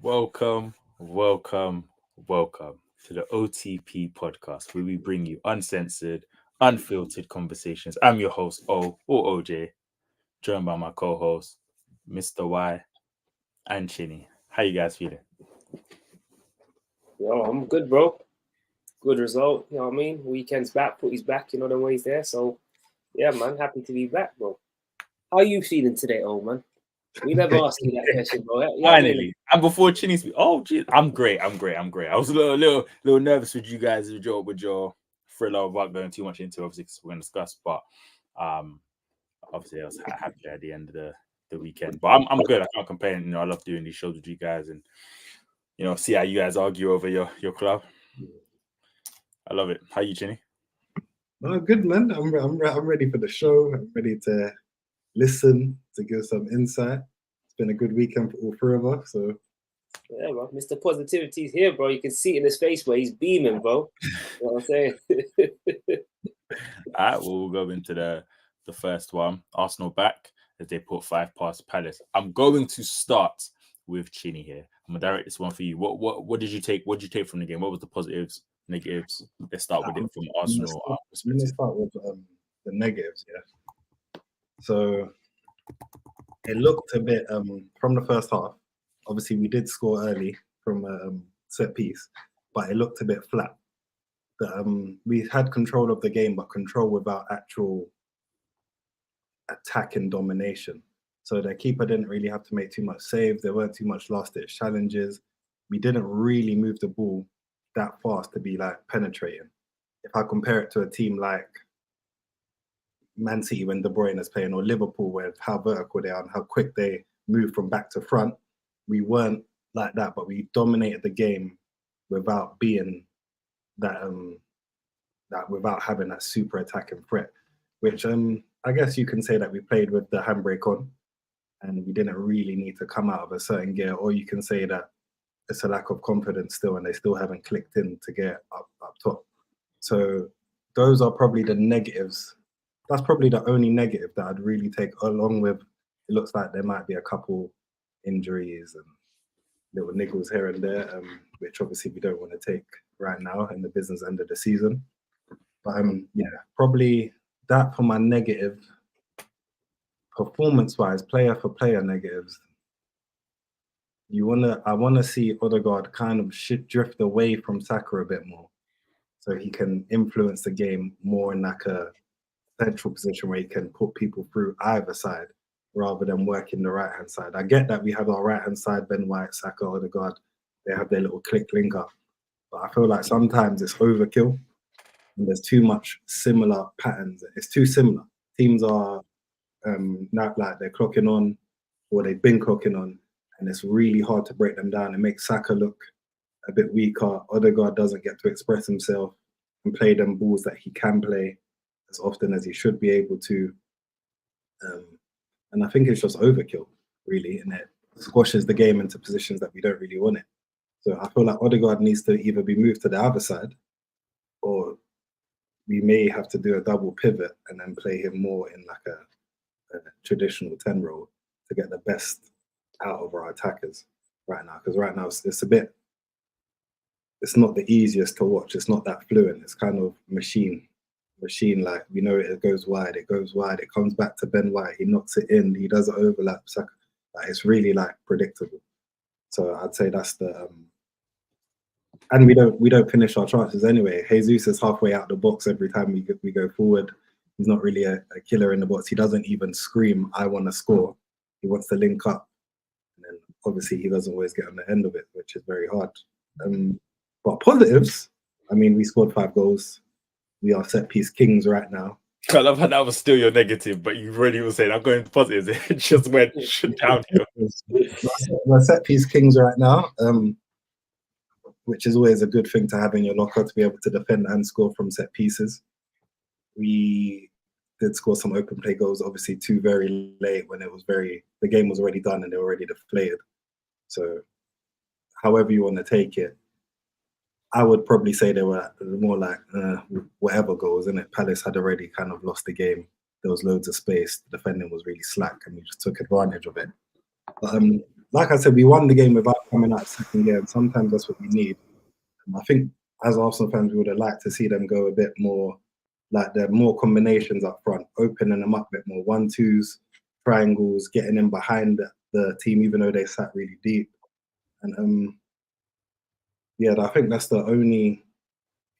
Welcome to the OTP podcast, where we bring you uncensored, unfiltered conversations. I'm your host, O or OJ, joined by my co-host, Mr. Y and Chinny. How you guys feeling? Yo, I'm good, bro. Good result. You know what I mean? Weekend's back, Putty's back, you know the ways there. So, yeah, man, happy to be back, bro. How are you feeling today, old man? We never asked you that question, bro. Finally, and before Chinny speaks, geez, I'm great. I was a little nervous with you guys with your thriller about going too much into, obviously, because we're going to discuss. But obviously, I was happy at the end of the weekend. But I'm good. I can't complain. You know, I love doing these shows with you guys, and see how you guys argue over your club. I love it. How you, Chinny? Oh, good, man. I'm ready for the show. I'm ready to listen, to give some insight. It's been a good weekend for all three of us. So yeah, bro. Mr. Positivity's here, bro. You can see it in his face where he's beaming, bro. You know what I'm saying? All right, well, we'll go into the first one. Arsenal back as they put 5 past Palace. I'm going to start with Chinny here. I'm gonna direct this one for you. What did you take? What did you take from the game? What was the positives, negatives? Let's start with it from Arsenal perspective. Let's start with the negatives. Yeah. So it looked a bit from the first half. Obviously, we did score early from a set piece, but it looked a bit flat. We had control of the game, but control without actual attack and domination. So the keeper didn't really have to make too much saves. There weren't too much last-ditch challenges. We didn't really move the ball that fast to be like penetrating. If I compare it to a team like Man City when De Bruyne is playing, or Liverpool with how vertical they are and how quick they move from back to front, we weren't like that, but we dominated the game without being that without having that super attacking threat, which I guess you can say that we played with the handbrake on and we didn't really need to come out of a certain gear, or you can say that it's a lack of confidence still and they still haven't clicked in to get up top. So those are probably the negatives. That's probably the only negative that I'd really take, along with it looks like there might be a couple injuries and little niggles here and there, which obviously we don't want to take right now in the business end of the season. But yeah, probably that for my negative. Performance-wise, player for player negatives. I wanna see Odegaard kind of drift away from Saka a bit more, so he can influence the game more in like a central position where he can put people through either side rather than working the right hand side. I get that we have our right hand side, Ben White, Saka, Odegaard, they have their little click link up, but I feel like sometimes it's overkill and there's too much similar patterns. It's too similar. Teams are not like they're clocking on, or they've been clocking on, and it's really hard to break them down. It makes Saka look a bit weaker. Odegaard doesn't get to express himself and play them balls that he can play as often as he should be able to. And I think it's just overkill, really, and it squashes the game into positions that we don't really want it. So I feel like Odegaard needs to either be moved to the other side, or we may have to do a double pivot and then play him more in like a traditional 10 role to get the best out of our attackers right now, because right now it's not the easiest to watch. It's not that fluent. It's kind of machine, like we know it goes wide, it comes back to Ben White, he knocks it in, he does it overlap. Like, it's really like predictable. So I'd say that's the and we don't finish our chances anyway. Jesus is halfway out the box every time we go forward. He's not really a killer in the box. He doesn't even scream, I want to score. He wants to link up. And then obviously he doesn't always get on the end of it, which is very hard. But positives, I mean, we scored 5 goals. We are set piece kings right now. I love how that was still your negative, but you really were saying, I'm going positives. It just went downhill. We're set piece kings right now, which is always a good thing to have in your locker, to be able to defend and score from set pieces. We did score some open play goals, obviously 2 very late when the game was already done and they were already deflated. So however you want to take it, I would probably say they were more like whatever goals, innit? Palace had already kind of lost the game. There was loads of space. The defending was really slack and we just took advantage of it. But like I said, we won the game without coming out second gear, and sometimes that's what we need. And I think as Arsenal fans, we would have liked to see them go a bit more, like there are more combinations up front, opening them up a bit more, 1-2s, triangles, getting in behind the team, even though they sat really deep. And yeah, I think that's the only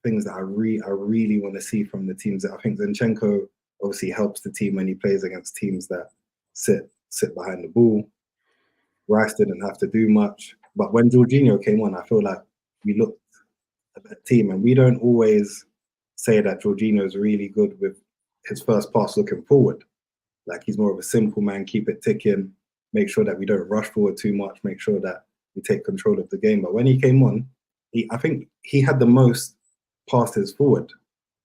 things that I really want to see from the teams. That I think Zinchenko obviously helps the team when he plays against teams that sit behind the ball. Rice didn't have to do much, but when Jorginho came on, I feel like we looked a better team, and we don't always say that Jorginho is really good with his first pass looking forward. Like he's more of a simple man, keep it ticking, make sure that we don't rush forward too much, make sure that we take control of the game. But when he came on, I think he had the most passes forward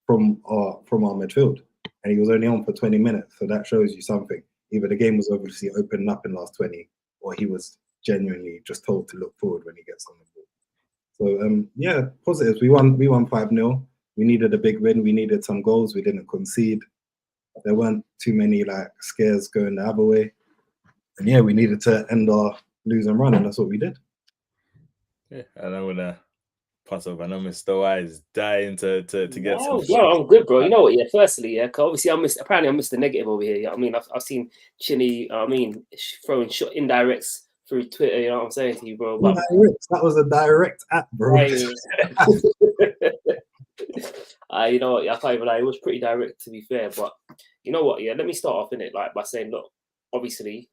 from our midfield, and he was only on for 20 minutes. So that shows you something. Either the game was obviously opening up in the last 20, or he was genuinely just told to look forward when he gets on the ball. So yeah, positives. We won 5-0. We needed a big win. We needed some goals. We didn't concede. There weren't too many like scares going the other way. And yeah, we needed to end our losing run, and that's what we did. Yeah, and I'm gonna pass over. I know Mr. Y is dying to get some. Bro, I'm good, bro. You know what? Yeah, firstly, yeah, 'cause obviously I missed the negative over here. I mean, I've seen Chinny, throwing shot indirects through Twitter. You know what I'm saying to you, bro? But that was a direct at, bro. You know what? I can't even lie. It was pretty direct, to be fair. But you know what? Yeah, let me start off in it like by saying, look, obviously,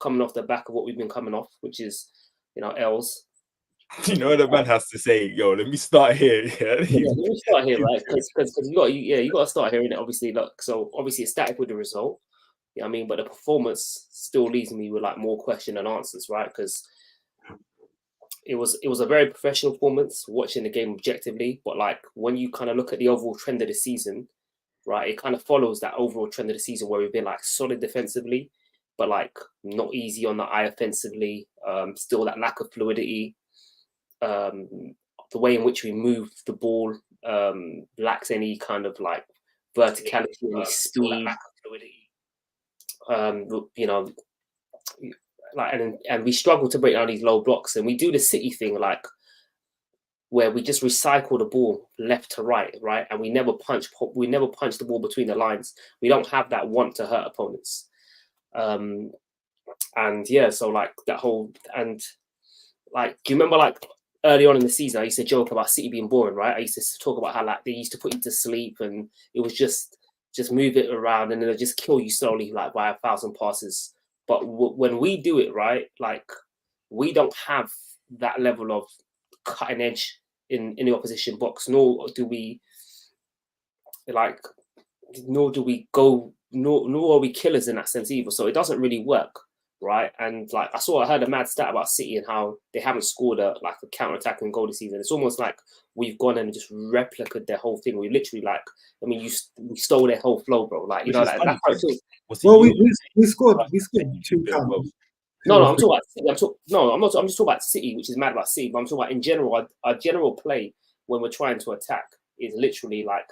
coming off the back of what we've been coming off, which is L's. You know what the man has to say, yo, let me start here. Yeah, let me start here, right? Because you got to start here, innit? Obviously, look, so obviously it's static with the result. You know what I mean? But the performance still leaves me with like more question and answers, right? Because it was a very professional performance, watching the game objectively. But like when you kind of look at the overall trend of the season, right, it kind of follows that overall trend of the season where we've been like solid defensively, but like not easy on the eye offensively. Still that lack of fluidity. The way in which we move the ball lacks any kind of like verticality and speed. And we struggle to break down these low blocks, and we do the City thing like where we just recycle the ball left to right, and we never punch the ball between the lines. We don't have that want to hurt opponents. And yeah, so like that whole, and like, do you remember like early on in the season, I used to joke about City being boring, right? I used to talk about how like they used to put you to sleep, and it was just move it around, and then they'll just kill you slowly, like by 1,000 passes. But when we do it, right, like we don't have that level of cutting edge in the opposition box, nor are we killers in that sense either. So it doesn't really work. Right, and like I heard a mad stat about City and how they haven't scored a counter-attacking goal this season. It's almost like we've gone and just replicated their whole thing. We literally we stole their whole flow, bro. Like, you know, that's how it feels. Well, we scored 2 counters. No, I'm talking about City. I'm just talking about City, which is mad about City. But I'm talking about in general, our general play when we're trying to attack is literally like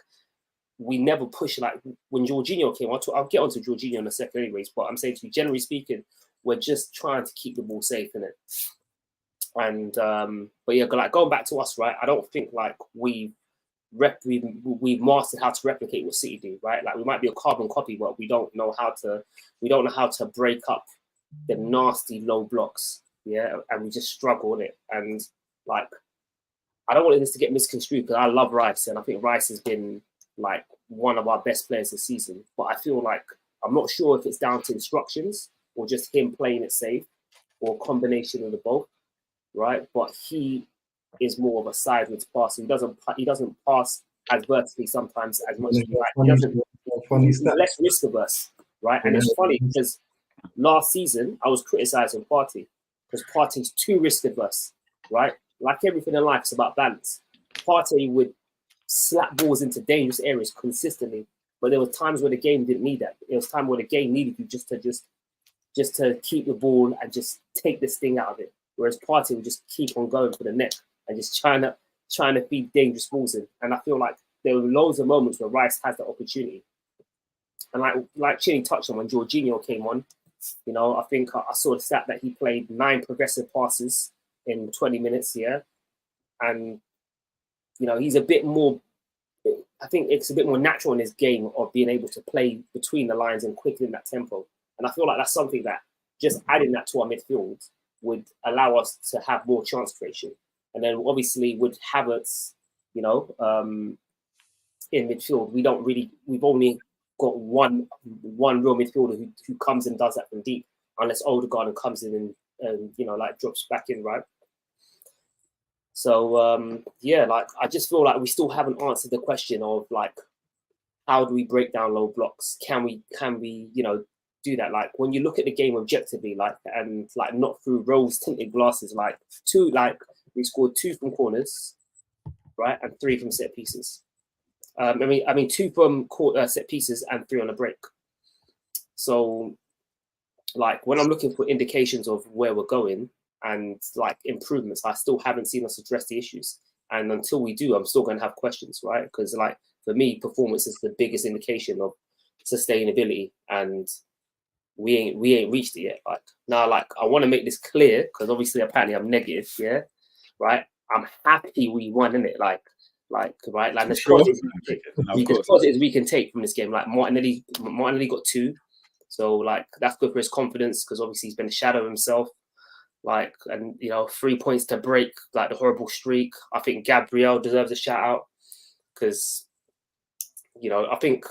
we never push. Like when Jorginho came, I'll get onto Jorginho in a second, anyways. But I'm saying to you, generally speaking, we're just trying to keep the ball safe in it. And but yeah, like going back to us, right? I don't think like we've mastered how to replicate what City do, right? Like we might be a carbon copy, but we don't know how to break up the nasty low blocks, yeah, and we just struggle with it. And like I don't want this to get misconstrued because I love Rice, and I think Rice has been like one of our best players this season. But I feel like I'm not sure if it's down to instructions or just him playing it safe, or a combination of the both, right? But he is more of a sideways passer. He doesn't pass as vertically sometimes as much as he like. He's less risk averse, right? And it's funny because last season I was criticizing Partey because Partey's too risk averse, right? Like everything in life, it's about balance. Partey would slap balls into dangerous areas consistently, but there were times where the game didn't need that. There was time where the game needed you just to keep the ball and just take this thing out of it. Whereas Partey would just keep on going for the net and just trying to feed dangerous balls in. And I feel like there were loads of moments where Rice has the opportunity. And like Chinny touched on when Jorginho came on, You know, I think I saw the stat that he played 9 progressive passes in 20 minutes, yeah. And, you know, he's a bit more, I think it's a bit more natural in his game of being able to play between the lines and quickly in that tempo. And I feel like that's something that just adding that to our midfield would allow us to have more chance creation. And then obviously with Havertz, you know, in midfield, we've only got one real midfielder who comes and does that from deep, unless Odegaard comes in and you know, like drops back in, right? So yeah, like I just feel like we still haven't answered the question of like, how do we break down low blocks? Can we you know, do that? Like when you look at the game objectively, like, and like not through rose tinted glasses, like we scored 2 from corners, right, and 3 from set pieces. I mean 2 from set pieces and 3 on a break. So like when I'm looking for indications of where we're going and like improvements, I still haven't seen us address the issues. And until we do, I'm still going to have questions, right? Because like for me, performance is the biggest indication of sustainability, and we ain't reached it yet. Like now, like I want to make this clear because obviously apparently I'm negative, yeah, right? I'm happy we won, innit? Like right, like there's positives we can take from this game. Like Martinelli got 2, so like that's good for his confidence because obviously he's been a shadow of himself. Like, and you know, 3 points to break like the horrible streak. I think Gabriel deserves a shout out because, you know, I think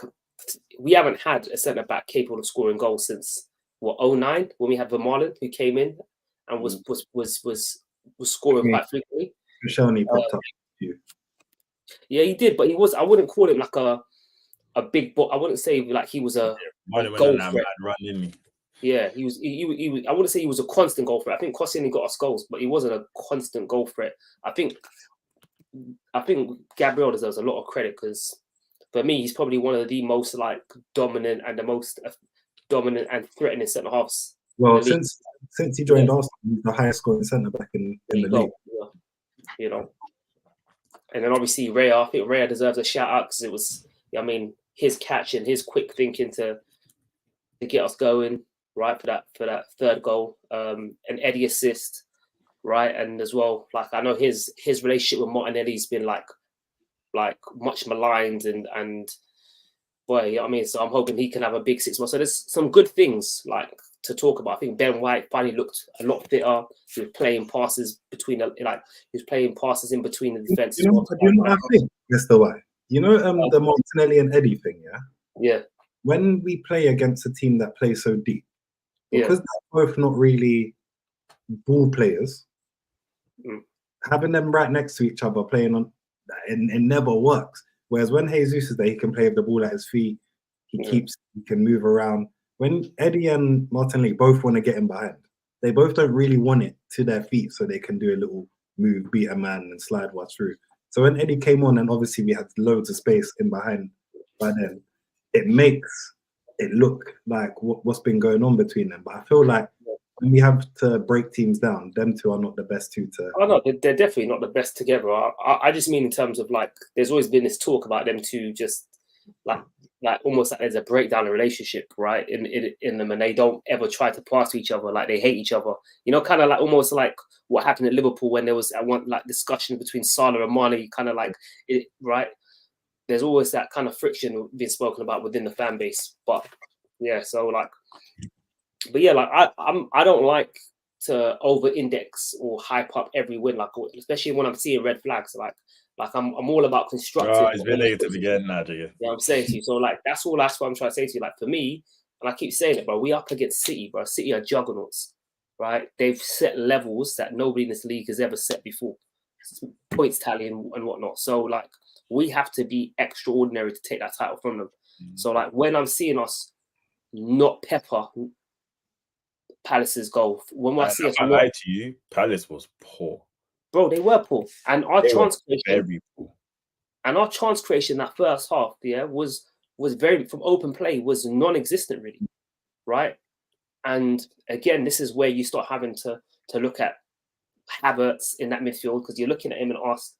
we haven't had a centre back capable of scoring goals since what 09 when we had Vermaelen who came in and was scoring quite frequently. Koscielny popped up. Yeah, he did, but he was. I wouldn't call him like a big ball. I wouldn't say like he was a goal threat. Yeah, he was. I wouldn't say he was a constant goal threat. I think Koscielny got us goals, but he wasn't a constant goal threat. I think Gabriel deserves a lot of credit because for me, he's probably one of the most like dominant and threatening centre halves. Well, since he joined Arsenal, he's the highest scoring centre back in the league. Yeah. You know, and then obviously Raya. I think Raya deserves a shout out because it was. I mean, his catch and his quick thinking to get us going. Right for that 3rd goal, an Eddie assist, right, and as well, like I know his relationship with Martinelli's been like much maligned and boy, I mean, so I'm hoping he can have a big 6 months. So there's some good things like to talk about. I think Ben White finally looked a lot fitter. He was playing passes in between the defense. You know what I think, Mr. White? You know the Martinelli and Eddie thing, yeah? Yeah. When we play against a team that plays so deep, because they're both not really ball players, having them right next to each other playing on it never works. Whereas when Jesus is there, he can play with the ball at his feet. He can move around. When Eddie and Martinelli both want to get him behind, they both don't really want it to their feet so they can do a little move, beat a man and slide what's through. So when Eddie came on and obviously we had loads of space in behind by then, it makes it look like what's been going on between them. But I feel like when we have to break teams down, them two are not the best two to. Oh no, they're definitely not the best together. I just mean in terms of like, there's always been this talk about them two just like almost like there's a breakdown in relationship, right? In them, and they don't ever try to pass to each other, like they hate each other. You know, kind of like almost like what happened at Liverpool when there was one like discussion between Salah and Mane, kind of like it, right? There's always that kind of friction being spoken about within the fan base. But yeah, so like, but yeah, like I don't like to over-index or hype up every win, like especially when I'm seeing red flags. Like I'm all about constructive. Oh, it's been negative again now, Jigga. Yeah, I'm saying to you. So like that's what I'm trying to say to you. Like for me, and I keep saying it, bro, we up against City, bro. City are juggernauts, right? They've set levels that nobody in this league has ever set before. Points tally and whatnot. So like we have to be extraordinary to take that title from them. So like when I'm seeing us not pepper Palace's goal, when I see us, I lied to you. Palace was poor, bro. They were poor, and our chance creation, very poor. And our chance creation that first half, yeah, was very from open play was non-existent, really, right? And again, this is where you start having to look at Havertz in that midfield because you're looking at him and ask,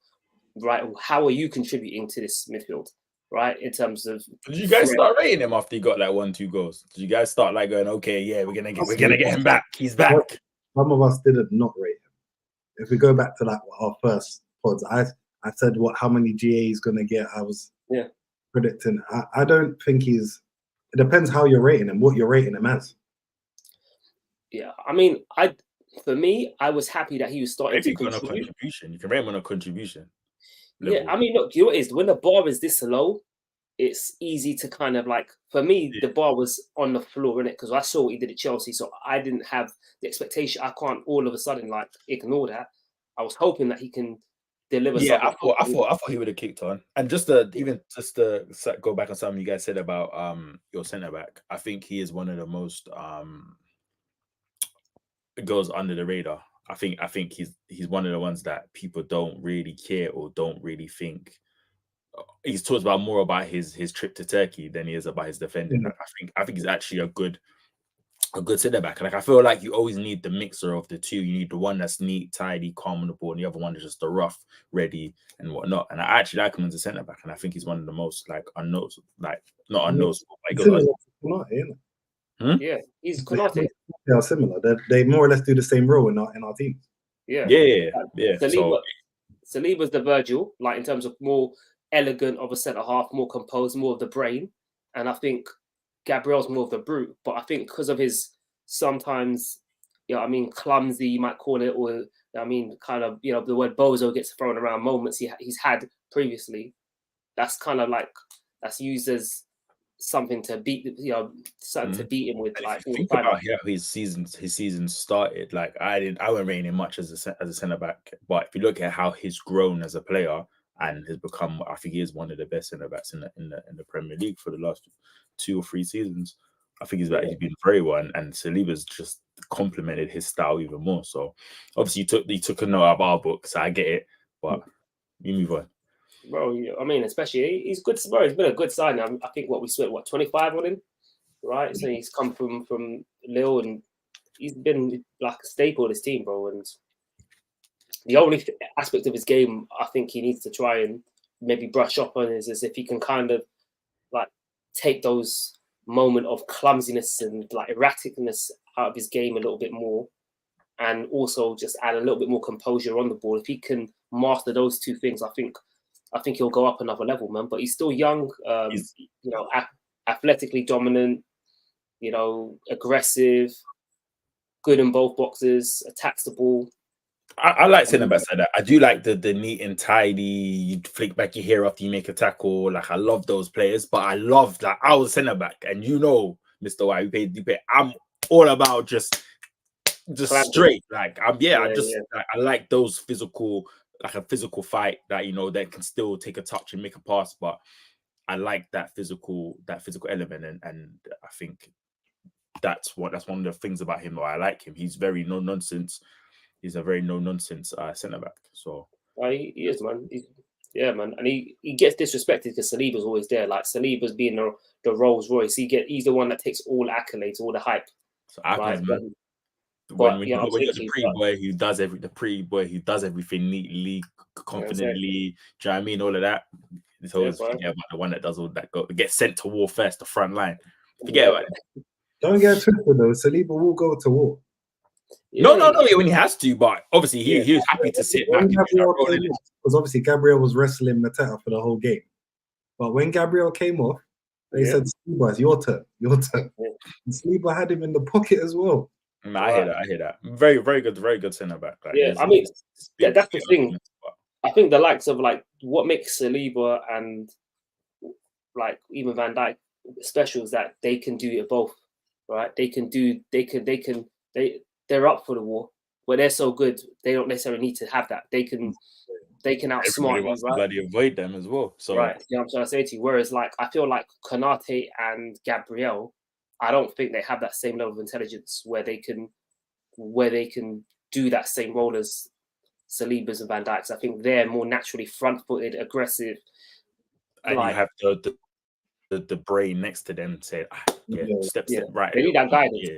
right, how are you contributing to this midfield, right? In terms of Did you guys threat. start rating him after he got like 1-2 goals? Did you guys start like going, okay, yeah, we're gonna get him back. He's back. Some of us didn't not rate him. If we go back to like our first pods, I said how many GA he's gonna get. I was predicting. I don't think he's. It depends how you're rating him, what you're rating him as. Yeah, I mean, for me, I was happy that he was starting to contribute. You can rate him on a contribution. Yeah, level. I mean, look, you know what it is, when the bar is this low, it's easy to kind of like, for me, the bar was on the floor, innit? Because I saw what he did at Chelsea, so I didn't have the expectation. I can't all of a sudden like ignore that. I was hoping that he can deliver. Yeah, I thought he would have kicked on. And just to go back on something you guys said about your centre back, I think he is one of the most goes under the radar. I think he's one of the ones that people don't really care or don't really think. He's talked about more about his trip to Turkey than he is about his defending. Mm-hmm. I think he's actually a good centre back. Like I feel like you always need the mixer of the two. You need the one that's neat, tidy, calm on the ball, and the other one is just the rough, ready, and whatnot. And I actually like him as a centre back, and I think he's one of the most like unnoticeable, like not unnoticeable. Yeah, he's Konate. They are similar. They more or less do the same role in our team. Yeah. Saliba's the Virgil, like in terms of more elegant of a centre half, more composed, more of the brain, and I think Gabriel's more of the brute. But I think because of his sometimes, clumsy, you might call it, or kind of, the word bozo gets thrown around moments he's had previously. That's kind of like that's used as something to beat, to beat him with. Like, think about how his season started. Like I wouldn't rate him much as a centre back, but if you look at how he's grown as a player and has become, I think he is one of the best centre backs in the Premier League for the last 2 or 3 seasons. I think he's been very well, and Saliba's just complemented his style even more. So obviously he took a note of our book, so I get it, but you move on. Bro, I mean, especially he's good. Bro, he's been a good signing. I think we spent 25 on him, right? So he's come from Lille, and he's been like a staple of this team, bro. And the only aspect of his game I think he needs to try and maybe brush up on is if he can kind of like take those moment of clumsiness and like erraticness out of his game a little bit more, and also just add a little bit more composure on the ball. If he can master those 2 things, I think he'll go up another level, man. But he's still young, athletically dominant, aggressive, good in both boxes, attacks the ball. I like centre backs like that. I do like the neat and tidy. You flick back your hair after you make a tackle. Like I love those players, but I love that I was centre back, and Mr. White, you pay. I'm all about just straight. Like I like those physical. Like a physical fight that that can still take a touch and make a pass, but I like that physical element, and I think that's one of the things about him. I like him. He's very no nonsense. He's a very no nonsense centre back. So he is, man. Man, and he gets disrespected because Saliba's always there. Like Saliba's being the Rolls Royce. He's the one that takes all the accolades, all the hype. So happens, man. When you got the pretty boy who does everything neatly, confidently, do you know what I mean? All of that. It's always forget about the one that does all that. Gets sent to war first, the front line. Forget about it. Don't get twisted though. Saliba will go to war. No, when he has to, but obviously he was happy to sit back. Because obviously Gabriel was wrestling Mateta for the whole game. But when Gabriel came off, they said, Saliba, it's your turn. And Saliba had him in the pocket as well. I hear that. Very, very good centre back. Like, that's the thing. I think the likes of like what makes Saliba and like even Van Dijk special is that they can do it both, right? They're up for the war, but they're so good they don't necessarily need to have that. They can outsmart you, right? Bloody avoid them as well. So right, I'm trying to say to you. Whereas like I feel like Konate and Gabriel, I don't think they have that same level of intelligence where they can do that same role as Saliba's and Van Dijk's. I think they're more naturally front-footed, aggressive, and you have the brain next to them say, step right. They need that guidance.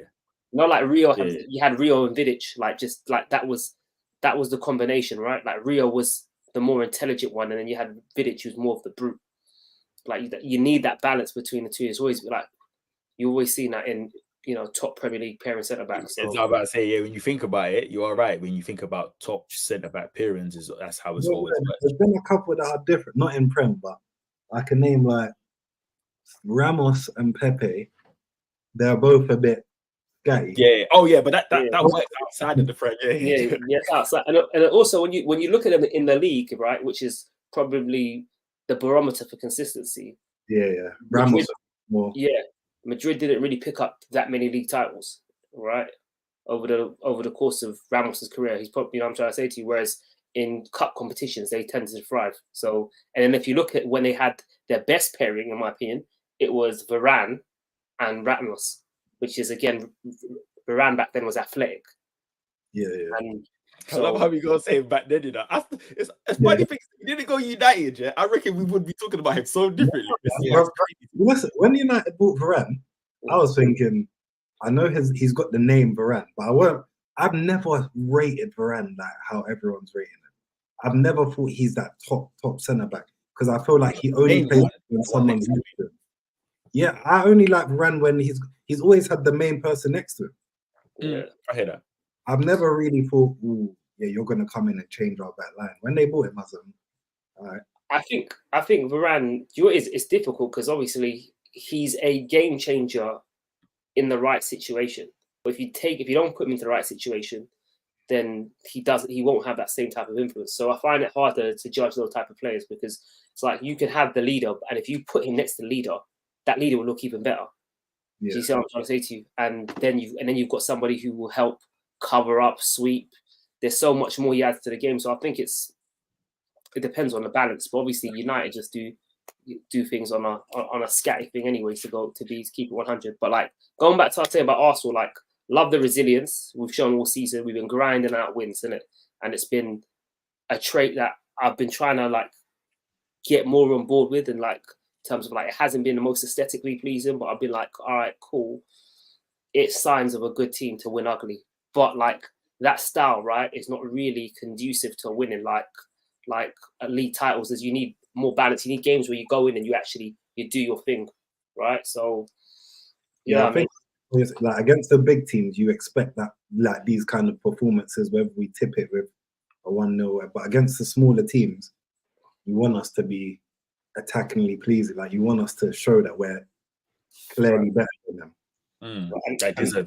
Not like Rio. You had Rio and Vidic. Like just like that was the combination, right? Like Rio was the more intelligent one, and then you had Vidic, who's more of the brute. like you need that balance between the two. It's always like you always see that in top Premier League pairing centre backs. So. I was about to say, yeah, when you think about it, you are right. When you think about top centre back pairings, that's how it's always worked. There's been a couple that are different, not in Prem, but I can name like Ramos and Pepe. They're both a bit scatty. Yeah. Oh yeah, but that works outside of the Prem. Yeah, outside. And also when you look at them in the league, right, which is probably the barometer for consistency. Yeah. Ramos more. Yeah. Madrid didn't really pick up that many league titles, right? Over the course of Ramos's career. He's probably, I'm trying to say to you, whereas in cup competitions, they tended to thrive. So, and then if you look at when they had their best pairing, in my opinion, it was Varane and Ramos, which is, again, Varane back then was athletic. Yeah. And I love how we go say back then, It's funny thing. He didn't go United, yeah. I reckon we would be talking about him so differently. Listen, when United bought Varane, I was thinking, I know he's got the name Varane, but I've never rated Varane like how everyone's rating him. I've never thought he's that top centre back because I feel like he only plays when someone's next to him. Yeah, I only like Varane when he's always had the main person next to him. Yeah, I hear that. I've never really thought, yeah, you're gonna come in and change our back line. When they bought him, all right. I think Varane, it's difficult because obviously he's a game changer in the right situation. But if you don't put him into the right situation, then he won't have that same type of influence. So I find it harder to judge those type of players because it's like you can have the leader, and if you put him next to the leader, that leader will look even better. Yeah. Do you see what I'm trying to say to you? And then you've got somebody who will help cover up, sweep. There's so much more he adds to the game. So I think it depends on the balance. But obviously United just do things on a scatty thing anyways to keep it 100. But like going back to what I say about Arsenal, like love the resilience we've shown all season. We've been grinding out wins, innit? And it's been a trait that I've been trying to like get more on board with, and like in terms of like it hasn't been the most aesthetically pleasing, but I've been like, all right, cool. It's signs of a good team to win ugly. But like that style, right, is not really conducive to winning like league titles. As you need more balance. You need games where you go in and you do your thing, right? So I think like against the big teams, you expect that like these kind of performances, whether we tip it with a 1-0, but against the smaller teams, you want us to be attackingly pleasing. Like you want us to show that we're clearly better than them. Like there's a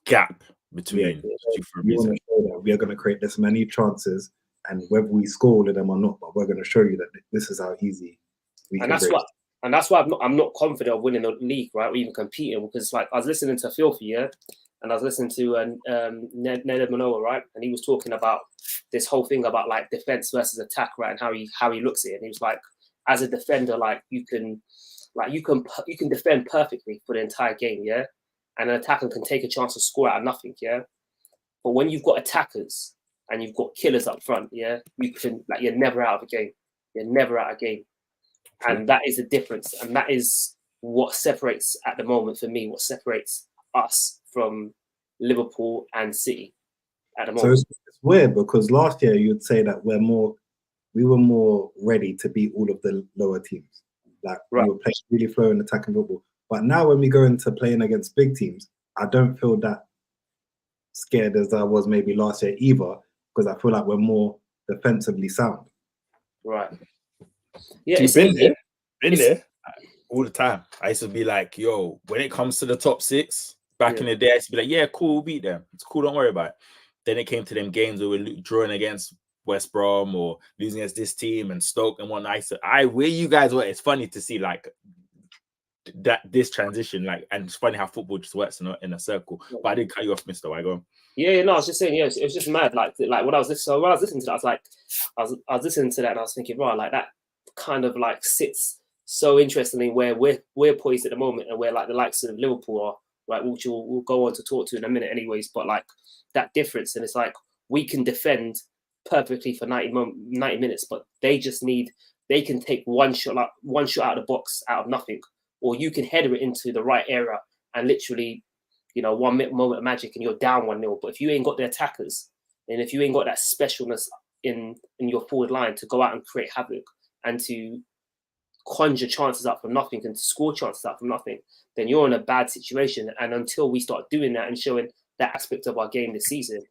gap between. You want to show that we are going to create this many chances, and whether we score all of them or not, but we're going to show you that this is how easy we can. And that's why I'm not confident of winning the league, right, or even competing, because like I was listening to Filthy, yeah, and I was listening to Ned Manoa, right, and he was talking about this whole thing about like defense versus attack, right, and how he looks at it. And he was like, as a defender, like you can defend perfectly for the entire game, yeah, and an attacker can take a chance to score out of nothing, yeah. But when you've got attackers and you've got killers up front, yeah, you're never out of a game. You're never out of a game. And that is the difference. And that is what separates, at the moment for me, what separates us from Liverpool and City at the moment. So it's weird because last year you'd say that we were more ready to beat all of the lower teams. Like we were playing really flowing attacking football. But now when we go into playing against big teams, I don't feel that scared as I was maybe last year either, because I feel like we're more defensively sound. Right. Yeah, it's been there all the time. I used to be like, yo, when it comes to the top six, back in the day, I used to be like, yeah, cool, we'll beat them. It's cool, don't worry about it. Then it came to them games where we're drawing against West Brom or losing against this team and Stoke and whatnot. I said, where you guys were, it's funny to see like this transition, like, and it's funny how football just works in a circle. But I didn't cut you off, Mr. Wygo. Yeah, no, I was just saying, it was just mad. Like when I was listening to that, I was like, I was listening to that and I was thinking, right, like that kind of like sits so interestingly where we're poised at the moment, and where like the likes of Liverpool are, right, which we'll go on to talk to in a minute anyways, but like that difference. And it's like we can defend perfectly for 90 minutes, but they can take one shot out of the box out of nothing, or you can header it into the right area and literally, 1 moment of magic and you're down 1-0. But if you ain't got the attackers, and if you ain't got that specialness in your forward line to go out and create havoc and to conjure chances up from nothing and to score chances up from nothing, then you're in a bad situation. And until we start doing that and showing that aspect of our game this season,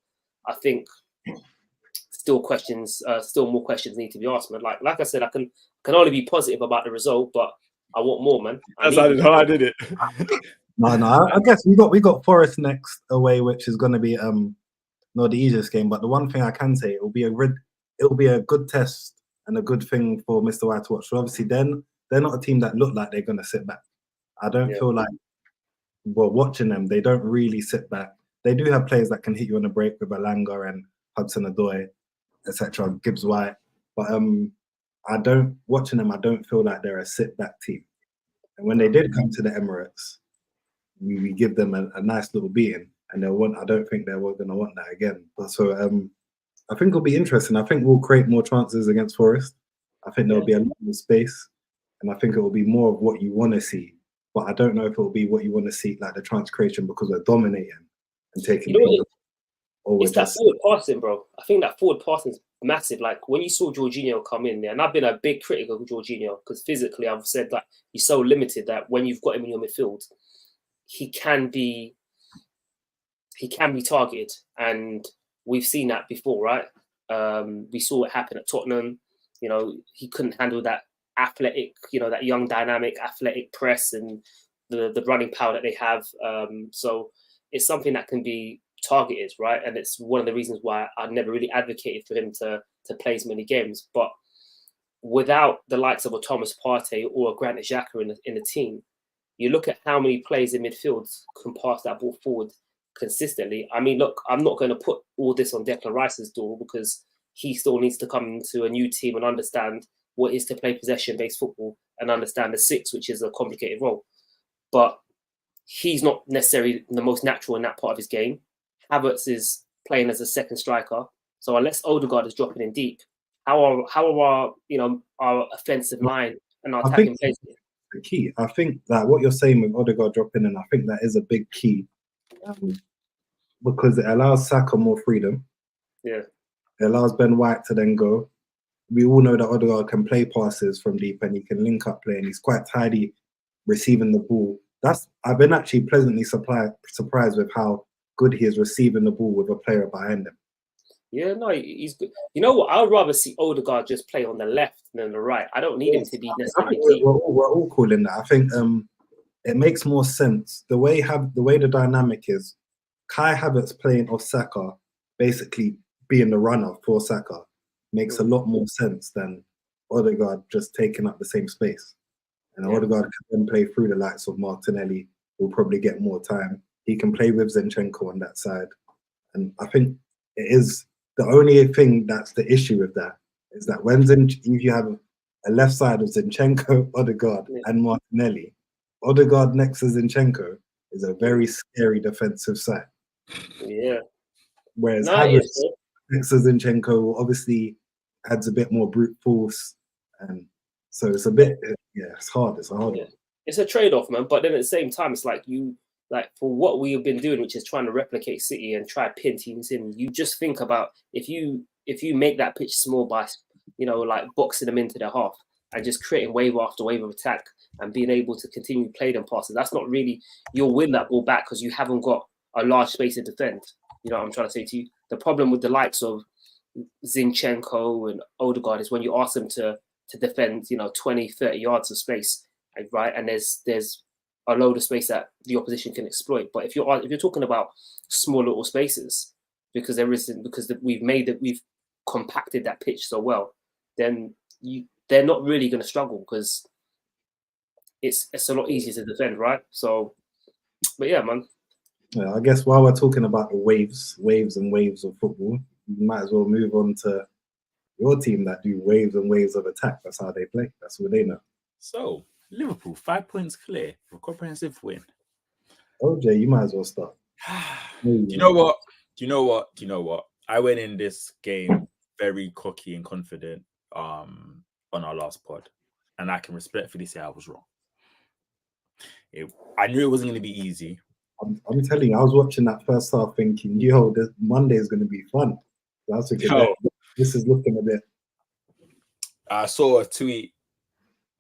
I think still more questions need to be asked, man. Like I said, I can only be positive about the result, but I want more, man. That's how I did it. No, I guess we got Forest next away, which is going to be not the easiest game. But the one thing I can say, it will be a good test and a good thing for Mr. White to watch. So obviously, then they're not a team that look like they're going to sit back. I don't feel like, well, watching them, they don't really sit back. They do have players that can hit you on the break with Alanga and Hudson-Odoi, etc. Gibbs White, but watching them, I don't feel like they're a sit back team. And when they did come to the Emirates, we give them a nice little beating, and I don't think they were going to want that again. But so I think it'll be interesting. I think we'll create more chances against Forest. I think there'll be a lot more space, and I think it will be more of what you want to see. But I don't know if it will be what you want to see, like the chance creation, because we're dominating and taking. It's that forward passing, bro. I think that forward passing is massive. Like when you saw Jorginho come in there, and I've been a big critic of Jorginho because physically I've said that he's so limited that when you've got him in your midfield, he can be targeted, and we've seen that before, right? We saw it happen at Tottenham. You know, he couldn't handle that athletic, that young, dynamic, athletic press and the running power that they have. So it's something that can be targeted, right? And it's one of the reasons why I never really advocated for him to play as many games. But without the likes of a Thomas Partey or a Granit Xhaka in the team, you look at how many players in midfield can pass that ball forward consistently. I mean, look, I'm not going to put all this on Declan Rice's door because he still needs to come into a new team and understand what it is to play possession-based football and understand the six, which is a complicated role. But he's not necessarily the most natural in that part of his game. Havertz is playing as a second striker. So unless Odegaard is dropping in deep, how are our offensive line and our attacking players? The key, I think that what you're saying with Odegaard dropping in, I think that is a big key because it allows Saka more freedom. Yeah. It allows Ben White to then go. We all know that Odegaard can play passes from deep and he can link up play and he's quite tidy receiving the ball. I've been actually pleasantly surprised with how good he is receiving the ball with a player behind him. Yeah, no, he's good. You know what? I would rather see Odegaard just play on the left than the right. I don't need him to be necessarily deep. We're all calling that. I think it makes more sense. The way the dynamic is, Kai Havertz playing off Saka, basically being the runner for Saka, makes a lot more sense than Odegaard just taking up the same space. And Odegaard can then play through the likes of Martinelli, who'll probably get more time. He can play with Zinchenko on that side. And I think it is the only thing that's the issue with that is that if you have a left side of Zinchenko, Odegaard, and Martinelli, Odegaard next to Zinchenko is a very scary defensive side. Yeah. Whereas Havertz next to Zinchenko obviously adds a bit more brute force. And so it's a bit, it's hard. It's a hard one. It's a trade-off, man. But then at the same time, it's like for what we have been doing, which is trying to replicate City and try to pin teams in, you just think about if you make that pitch small by, like boxing them into their half and just creating wave after wave of attack and being able to continue to play them passes, that's not really, you'll win that ball back because you haven't got a large space to defend. You know what I'm trying to say to you? The problem with the likes of Zinchenko and Odegaard is when you ask them to defend, 20, 30 yards of space, right? And there's a load of space that the opposition can exploit. But if you're talking about small little spaces, because we've compacted that pitch so well, then they're not really going to struggle because it's a lot easier to defend, right? So, but yeah, man. Yeah, I guess while we're talking about the waves and waves of football, you might as well move on to your team that do waves and waves of attack. That's how they play. That's what they know. So, Liverpool, 5 points clear for a comprehensive win. OJ, you might as well start. Do you know what? I went in this game very cocky and confident on our last pod, and I can respectfully say I was wrong. I knew it wasn't going to be easy. I'm telling you, I was watching that first half thinking, this Monday is going to be fun. So I was thinking, this is looking a bit. I saw a tweet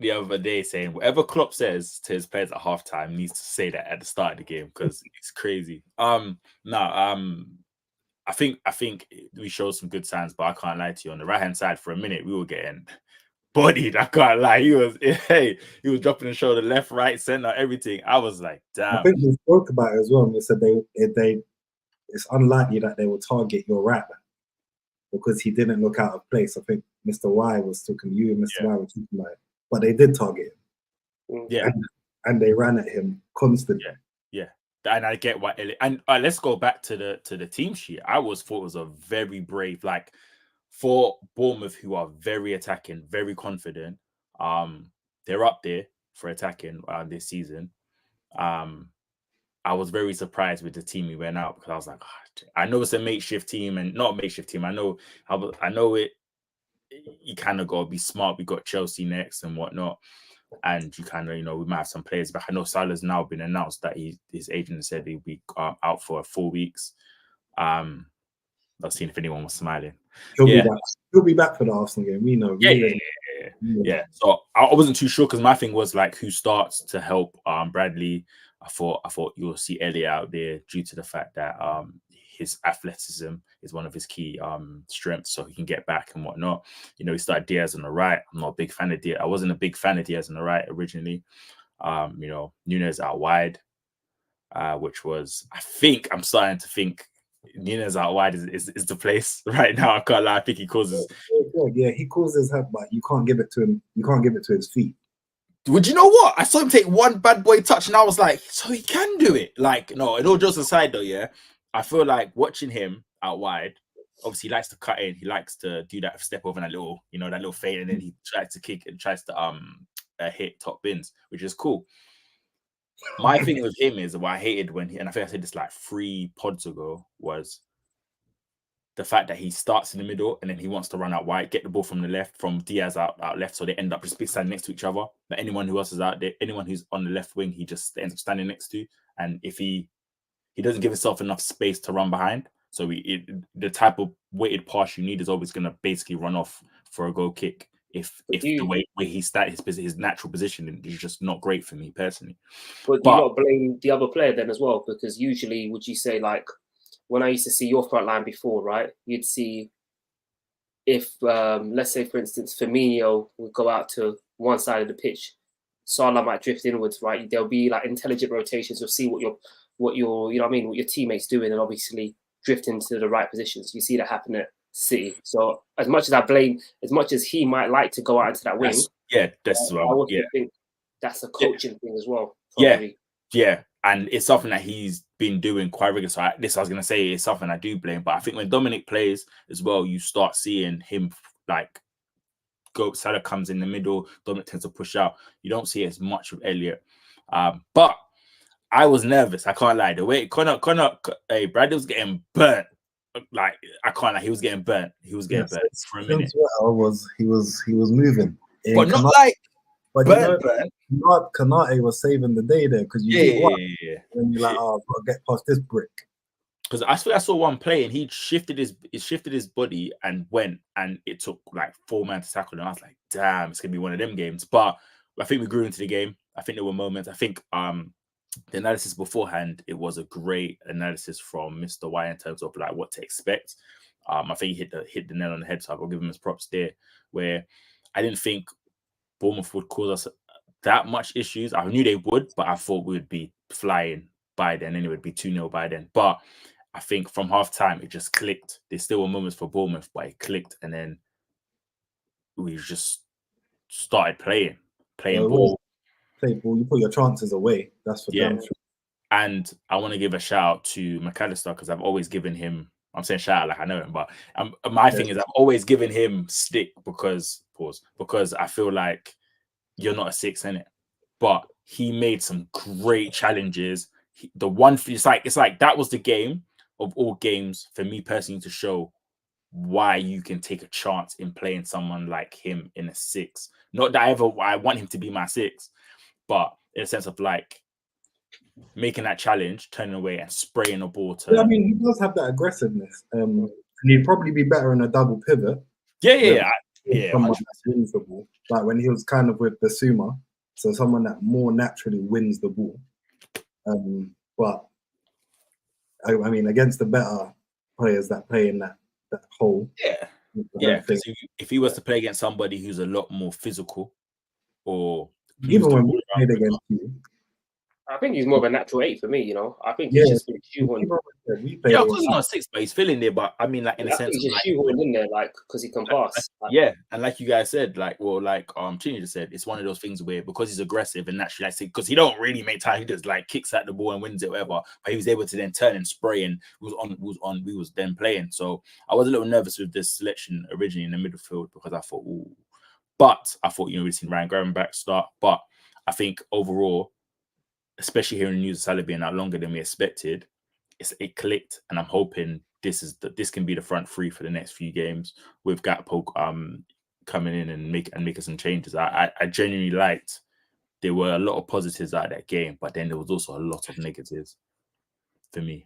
the other day saying whatever Klopp says to his players at halftime needs to say that at the start of the game because it's crazy. I think we showed some good signs, but I can't lie to you. On the right hand side, for a minute, we were getting bodied. I can't lie. He was dropping the shoulder left, right, center, everything. I was like, damn. I think we spoke about it as well. And they said it's unlikely that they will target your right back because he didn't look out of place. I think Mr. Y was talking, you and Mr. Y were talking about it, but they did target him. Yeah, and they ran at him constantly. Yeah. And I get why. And let's go back to the team sheet. I thought it was a very brave, like for Bournemouth, who are very attacking, very confident. They're up there for attacking this season. I was very surprised with the team we went out because I was like, oh, I know it's a makeshift team and not a makeshift team. I know it. You kind of got to be smart. We got Chelsea next and whatnot. And you kind of, we might have some players back. I know Salah's now been announced that his agent said he'll be out for 4 weeks. I've seen if anyone was smiling. He'll be back. He'll be back for the Arsenal game. We know. Yeah. So I wasn't too sure because my thing was like who starts to help Bradley. I thought you'll see Elliot out there due to the fact that his athleticism is one of his key strengths, so he can get back and whatnot. He started Diaz on the right. I'm not a big fan of Diaz. I wasn't a big fan of Diaz on the right originally. Nunes out wide, which was, I'm starting to think Nunes out wide is the place right now. I can't lie. I think he causes. Yeah, he causes help, but you can't give it to him. You can't give it to his feet. Would you know what? I saw him take one bad boy touch, and I was like, so he can do it. Like, no, in all jokes aside, though, yeah, I feel like watching him out wide. Obviously, he likes to cut in. He likes to do that step over that little fade, and then he tries to kick and tries to hit top bins, which is cool. My thing with him is what I hated and I think I said this like 3 pods ago, was the fact that he starts in the middle and then he wants to run out wide, get the ball from the left, from Diaz out left, so they end up just standing next to each other. But anyone who else is out there, anyone who's on the left wing, he just ends up standing next to. And if he doesn't give himself enough space to run behind, so the type of weighted pass you need is always going to basically run off for a goal kick. If the way he started his natural position is just not great for me personally. But do you not blame the other player then as well? Because usually, would you say, like, when I used to see your front line before, right, you'd see if, let's say, for instance, Firmino would go out to one side of the pitch, Salah might drift inwards, right? There'll be like intelligent rotations. You'll see what your teammates doing, and obviously drift into the right positions. You see that happen at City. So as much as he might like to go out into that wing, I also think that's a coaching thing as well. Probably. Yeah. And it's something that he's been doing quite regularly. So I was going to say it's something I do blame. But I think when Dominic plays as well, you start seeing him like Salah comes in the middle, Dominic tends to push out. You don't see as much with Elliot. But I was nervous. I can't lie. The way Bradley was getting burnt. Like, I can't lie. He was getting burnt. He was getting burnt for a minute. He was moving. But not like burnt. Kanate was saving the day there because when you're like, oh, I've got to get past this brick. Because I saw one play and he shifted his body and went, and it took like 4 men to tackle him. I was like, damn, it's gonna be one of them games. But I think we grew into the game. I think there were moments. I think the analysis beforehand, it was a great analysis from Mr. Y in terms of like what to expect. I think he hit the nail on the head, so I'll give him his props there. Where I didn't think Bournemouth would cause us that much issues. I knew they would, but I thought we would be flying by then, and it would be 2-0 by then. But I think from half time, it just clicked. There still were moments for Bournemouth, but it clicked, and then we just started playing ball. Play ball. You put your chances away. That's for damn sure. And I want to give a shout out to McAllister because I've always given him. I'm saying shout out like I know him, but my thing is I've always given him stick because I feel like you're not a 6 in it, but he made some great challenges. It's like that was the game of all games for me personally to show why you can take a chance in playing someone like him in a 6. Not that I want him to be my 6, but in a sense of like making that challenge, turning away and spraying a ball to. Yeah, I mean, he does have that aggressiveness. And he'd probably be better in a double pivot. Yeah. Yeah, someone 100%. that wins the ball. Like when he was kind of with Basuma, so someone that more naturally wins the ball. But I mean, against the better players that play in that hole, Yeah, I yeah. don't think. Because if he was to play against somebody who's a lot more physical or moves Even the when ball we around played quicker, against you, I think he's more of a natural 8 for me. You know, I think yeah, he's just been shoehorned. even when we played yeah, of against course he's not 6, but he's filling there. But I mean, like in the I think sense he's of just like, shoehorned in there, like because he can pass. Like, yeah, and like you guys said, like Chini just said, it's one of those things where because he's aggressive and naturally, like, because he don't really make time, he just like kicks at the ball and wins it, whatever. But he was able to then turn and spray, and we was then playing. So I was a little nervous with this selection originally in the midfield because I thought, ooh, but I thought we'd seen Ryan Gravenberch start, but I think overall, especially hearing the news of Salah being out longer than we expected, it clicked, and I'm hoping this can be the front three for the next few games with Gakpo coming in and making some changes. I genuinely liked. There were a lot of positives out of that game, but then there was also a lot of negatives for me.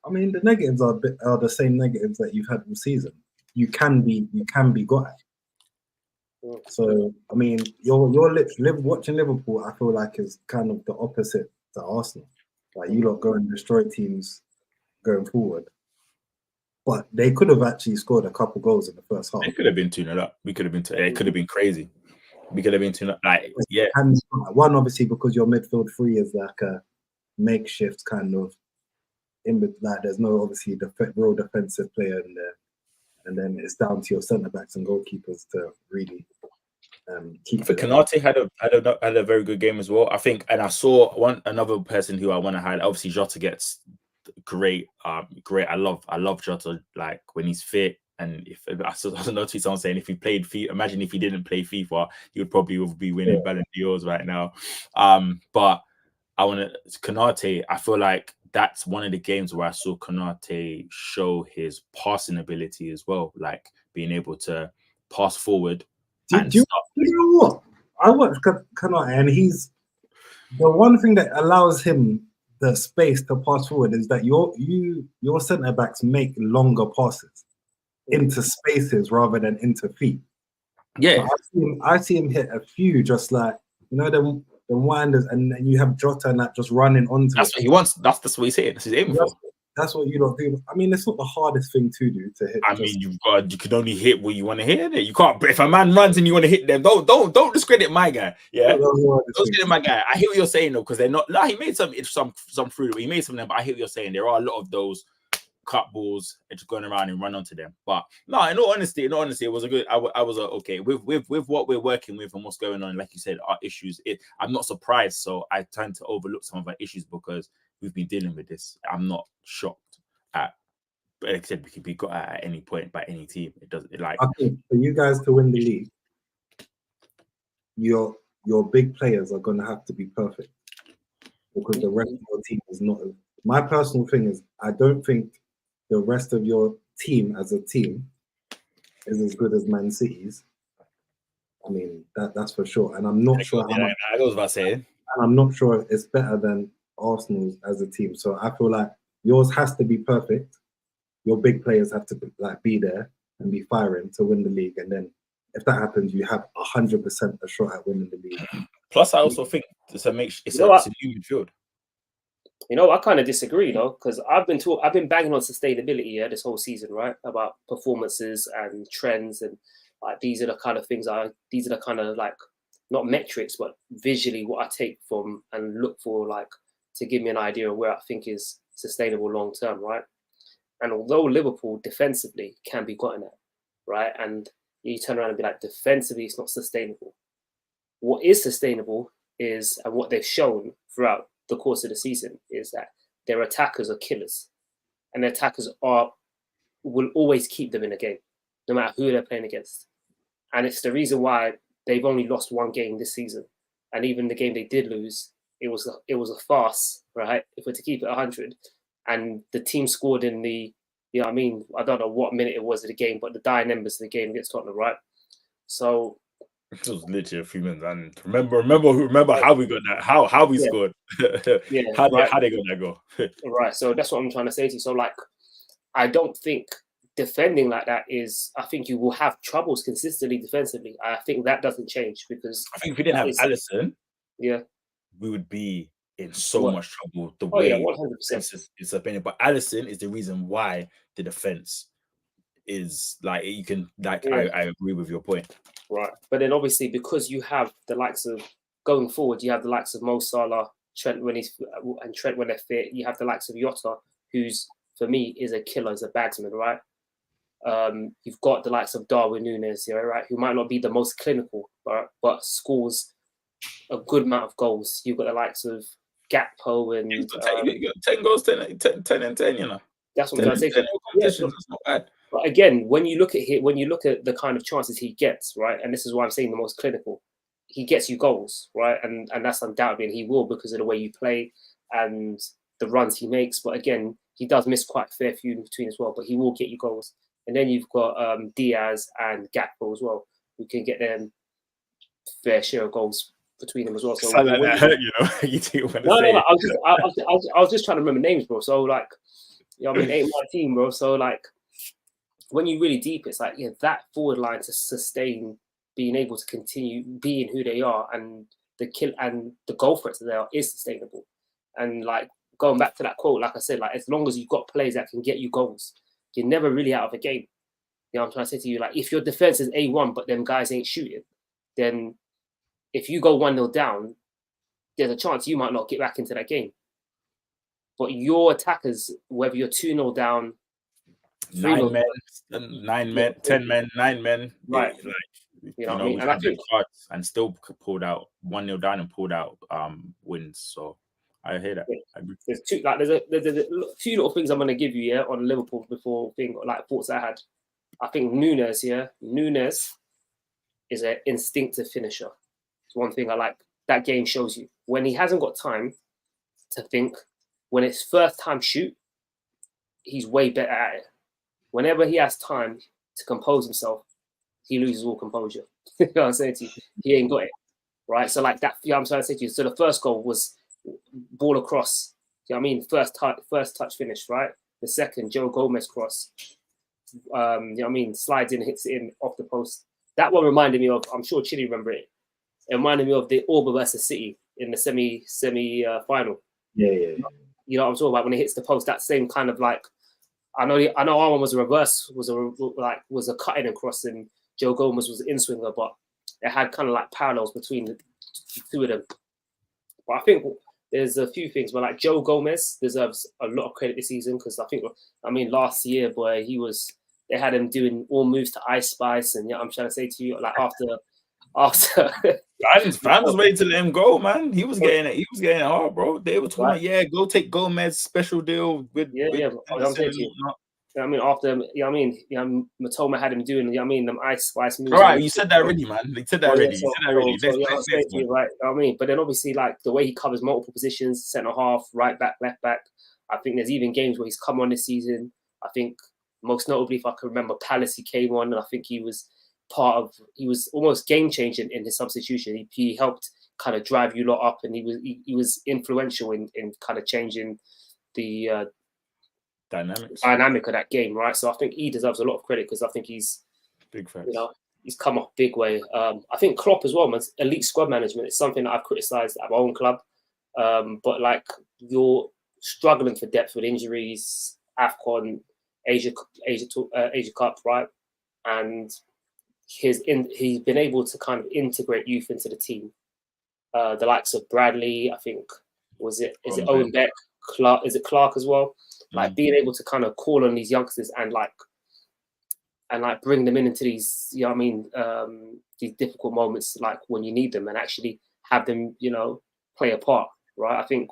I mean, the negatives are the same negatives that you've had all season. You can be got at. So I mean, you're watching Liverpool. I feel like is kind of the opposite to Arsenal. Like you lot go and destroy teams going forward, but they could have actually scored a couple goals in the first half. It could have been 2-0 up. We could have been. It could have been crazy. We could have been 2-0. Like yeah. And one obviously because your midfield three is like a makeshift kind of. Like there's no obviously real defensive player in there, and then it's down to your centre backs and goalkeepers to really keep. I think Konate had a very good game as well. I think, and I saw another person who I want to highlight. Obviously, Jota gets great. Great. I love Jota. Like when he's fit, and if I don't know, someone saying if he played FIFA, imagine if he didn't play FIFA, he would probably be winning Ballon d'Ors right now. But I want to Konate. I feel like that's one of the games where I saw Konate show his passing ability as well, like being able to pass forward. Do you know what? I watch Konate, and he's the one thing that allows him the space to pass forward is that your centre backs make longer passes into spaces rather than into feet. Yeah, so I see him hit a few just like the winders, and then you have Jota and like just running onto. That's what he wants. That's what he's hitting. That's what he's aiming for. That's what you don't do. I mean, it's not the hardest thing to do to hit. I mean, you can only hit what you want to hit. You can't. But if a man runs and you want to hit them, don't discredit my guy. Yeah, don't discredit my guy. I hear what you're saying though, because they're not. No, he made some through. He made some of them, but I hear what you're saying. There are a lot of those cut balls and just going around and run onto them. But no, in all honesty, it was a good. I was okay with what we're working with and what's going on. Like you said, our issues. I'm not surprised. So I tend to overlook some of our issues because we've been dealing with this. I'm not shocked at. But like I said, we could be got at any point by any team. It doesn't like. I think for you guys to win the league, your big players are going to have to be perfect because the rest of your team is not. My personal thing is, I don't think the rest of your team as a team is as good as Man City's. I mean, that's for sure. And I'm not sure. I was about to say. And I'm not sure it's better than Arsenal's as a team. So I feel like yours has to be perfect. Your big players have to be there and be firing to win the league. And then if that happens, you have 100% a shot at winning the league. Plus, I also think it's a new midfield. You know, I kind of disagree though, because I've been banging on sustainability this whole season, right? About performances and trends, and like these are the kind of things these are the kind of like not metrics, but visually what I take from and look for, like to give me an idea of where I think is sustainable long term, right? And although Liverpool defensively can be gotten at, right, and you turn around and be like, defensively it's not sustainable. What is sustainable is, and what they've shown throughout the course of the season, is that their attackers are killers, and their attackers will always keep them in a game, no matter who they're playing against. And it's the reason why they've only lost one game this season, and even the game they did lose, it was a farce, right? If we're to keep it 100, and the team scored in the, you know what I mean, I don't know what minute it was of the game, but the dying embers of the game against Tottenham, right? So it was literally a few minutes. And remember how we got that, how we scored. Yeah, how they got that goal. Right. So that's what I'm trying to say to you. So like, I don't think defending like that is, I think you will have troubles consistently defensively. I think that doesn't change because I think if we didn't have Allison, yeah, we would be in so much trouble. The oh yeah, way 100%. it's happening, but Allison is the reason why the defense is like you can like. Yeah. I agree with your point. Right, but then obviously because you have the likes of going forward, you have the likes of Mo Salah, Trent when they're fit. You have the likes of Jota, who's for me is a killer, is a bagsman, right? You've got the likes of Darwin Núñez here, right? Who might not be the most clinical, but scores a good amount of goals. You've got the likes of Gakpo and you got 10 goals, 10 and 10, you know. That's what I'm trying to say. That's not bad. But again, when you look at the kind of chances he gets, right, and this is why I'm saying the most clinical, he gets you goals, right, and that's undoubtedly, and he will because of the way you play and the runs he makes. But again, he does miss quite a fair few in between as well, but he will get you goals. And then you've got Diaz and Gakpo as well, who can get them fair share of goals between them as well. So that hurt, you know. You didn't want to say no. I was just trying to remember names, bro. So like, you know, I mean, ain't my team, bro. So like, when you really deep, it's like, yeah, that forward line to sustain being able to continue being who they are and the goal threats that they are is sustainable. And like going back to that quote, like I said, like as long as you've got players that can get you goals, you're never really out of a game. You know what I'm trying to say to you? Like if your defense is A1, but them guys ain't shooting, then if you go 1-0 down, there's a chance you might not get back into that game. But your attackers, whether you're 2-0 down, 9 men, 9 men, 10 men, 9 men, right? Like, you know what I mean? And I think and still pulled out 1-0 down and pulled out wins. So I hear that. I agree. There's a few little things I'm going to give you here on Liverpool before thoughts I had. I think Núñez is an instinctive finisher. It's one thing I like. That game shows you when he hasn't got time to think. When it's first time shoot, he's way better at it. Whenever he has time to compose himself, he loses all composure. You know what I'm saying to you? He ain't got it, right? So like that, you know what I'm trying to say to you. So the first goal was ball across. You know what I mean? First touch finish, right? The second, Joe Gomez cross. You know what I mean? Slides in, hits it in off the post. That one reminded me of, I'm sure Chile remember it. It reminded me of the Orba versus City in the semi final. Yeah. You know what I'm talking about? When it hits the post, that same kind of like, I know our one was a reverse, was a cutting and crossing. Joe Gomez was an in-swinger, but it had kind of like parallels between the two of them. But I think there's a few things, but like Joe Gomez deserves a lot of credit this season because last year, boy, they had him doing all moves to Ice Spice, and I'm trying to say to you, like after fans was waiting to let him go, man. He was getting it hard, bro. They were talking about, go take Gomez special deal with I'm saying to you. You know what I mean? After, you know what I mean? You know, Matoma had him doing, you know what I mean, them Ice Spice moves. All right, you said that already, man. You said that already. So, right? You know what I mean? But then obviously, like, the way he covers multiple positions, centre half, right back, left back, I think there's even games where he's come on this season. I think most notably, if I can remember, Palace, he came on, and I think he was almost game-changing in his substitution. He helped kind of drive you lot up, and he was influential in kind of changing the dynamic of that game, right? So I think he deserves a lot of credit because I think he's big facts. You know, he's come off big way. I think Klopp as well, man. Elite squad management is something that I've criticised at my own club. But like you're struggling for depth with injuries, AFCON, Asia Cup, right? And he's been able to kind of integrate youth into the team. The likes of Bradley, I think, is it Owen Beck? Clark, is it Clark as well? Like being able to kind of call on these youngsters and bring them into these, you know what I mean, these difficult moments, like when you need them, and actually have them, you know, play a part, right? I think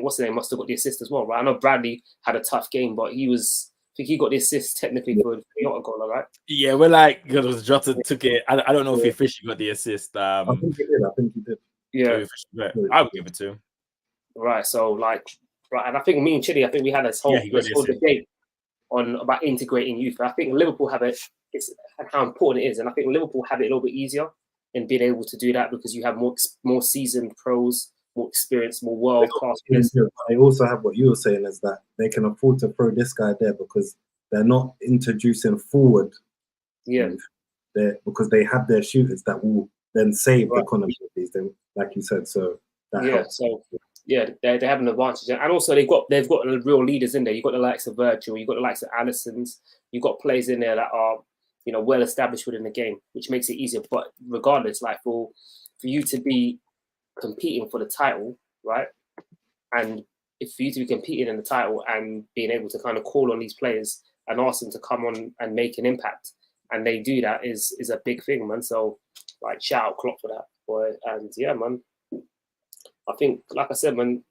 what's the name must have got the assist as well, right? I know Bradley had a tough game, but I think he got the assist technically for not a goal, right? Yeah, we're like, because it was Jota took it. I don't know if he officially got the assist. I think he did. Yeah, I would give it to him. Right, so like, right, and I think me and Chile, I think we had this whole debate on about integrating youth. I think Liverpool have it. It's how important it is, and I think Liverpool have it a little bit easier in being able to do that because you have more seasoned pros, more experience, more world class players. They also have what you were saying is that they can afford to throw this guy there because they're not introducing forward. Yeah. Because they have their shooters that will then save the corner these days, like you said. So that helps. So yeah, they have an advantage, and also they've got real leaders in there. You've got the likes of Virgil, you've got the likes of Allison's, you've got players in there that are well established within the game, which makes it easier. But regardless, like for you to be competing for the title, right, and if for you to be competing in the title and being able to kind of call on these players and ask them to come on and make an impact, and they do that is a big thing, man. So like shout out Klopp for that, boy. And yeah, man, I think like I said, man,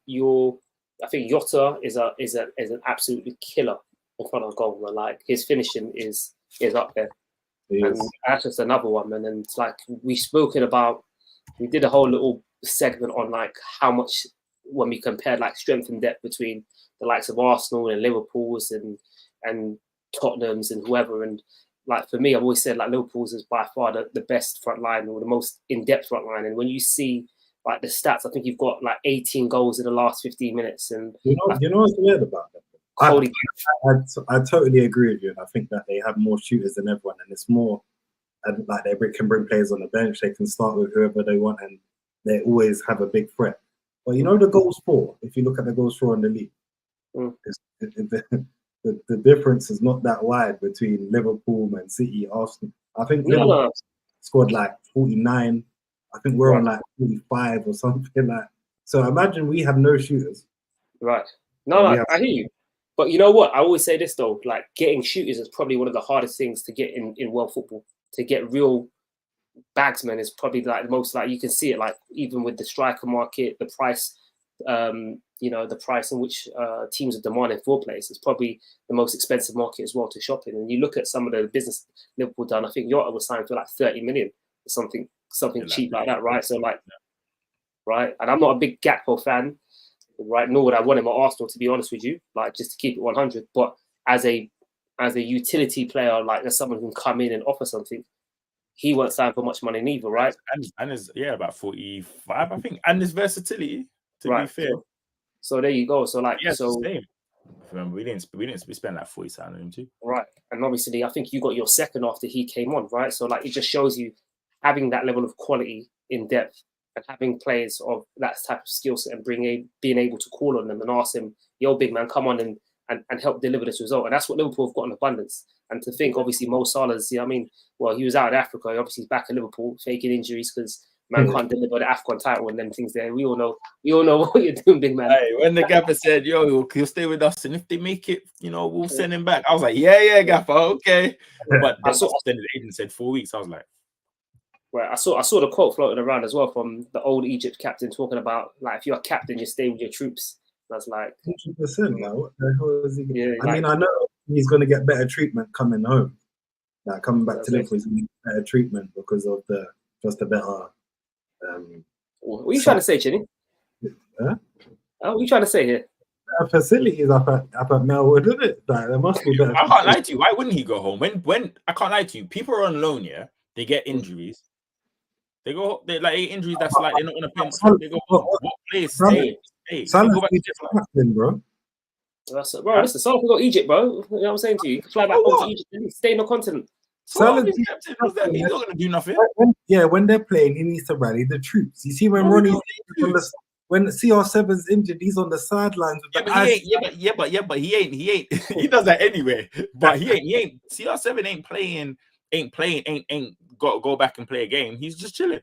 I think Jota is an absolutely killer in front of goal, man. Like his finishing is up there. And that's just another one, man. And it's like we did a whole little segment on like how much when we compared like strength and depth between the likes of Arsenal and Liverpool's and Tottenham's and whoever. And like for me, I've always said like Liverpool's is by far the best front line or the most in-depth front line. And when you see like the stats, I think you've got like 18 goals in the last 15 minutes. And you know what's weird about that? I totally agree with you, and I think that they have more shooters than everyone, and it's more like they can bring players on the bench. They can start with whoever they want, and they always have a big threat. But you know the goals for, if you look at the goals for in the league, the difference is not that wide between Liverpool, Man City, Arsenal. I think Liverpool scored like 49. I think we're on like 45 or something like. So imagine we have no shooters. Right. No, I hear you. But you know what? I always say this though, like getting shooters is probably one of the hardest things to get in world football. To get real bagsmen is probably like the most, like you can see it like even with the striker market, the price, the price in which teams are demanding for players is probably the most expensive market as well to shop in. And you look at some of the business Liverpool done, I think Jota was signed for like 30 million or something cheap like that, right? So like, right. And I'm not a big Gakpo fan, right? Nor would I want him at Arsenal, to be honest with you, like just to keep it 100. But as a utility player, like as someone who can come in and offer something, he won't sign for much money neither, right? And is about 45, I think. And his versatility, to be fair. So there you go. So like, same. Remember, we spent like 40 on him too. Right. And obviously, I think you got your second after he came on, right? So like, it just shows you having that level of quality in depth and having players of that type of skill set and being able to call on them and ask them, yo, big man, come on and help deliver this result. And that's what Liverpool have got in abundance. And to think, obviously, Mo Salah's, he was out in Africa. Obviously, he's back in Liverpool, faking injuries because man can't deliver the AFCON title and them things there. We all know what you're doing, big man. Hey, when the gaffer said, yo, he'll stay with us, and if they make it, we'll send him back. I was like, yeah, gaffer, okay. But then the agent said 4 weeks. I was like, right. I saw the quote floating around as well from the old Egypt captain talking about like if you're a captain, you stay with your troops. That's like 100%. Like, what the hell is he? Yeah, I mean, I know he's going to get better treatment coming home. Like coming back to Liverpool, he's going to get better treatment because of the better. What are you trying to say, Chinny? Huh? What are you trying to say here? Facilities up at Melwood, isn't it? Like, there must be better. I can't lie to you. Why wouldn't he go home? When I can't lie to you, people are on loan. Yeah, they get injuries. They like injuries. That's like they're not going to play. They go, what place? Stay. Go back to bro. Listen, Salah can go Egypt, bro. You know what I'm saying to you? You can fly back home to Egypt and stay in the continent. Salah, he's not going to do nothing. When they're playing, he needs to rally the troops. You see, when Ronnie's when CR7's injured, he's on the sidelines with but he ain't. He does that anyway. But he ain't. CR7 ain't playing. Ain't go back and play a game. He's just chilling.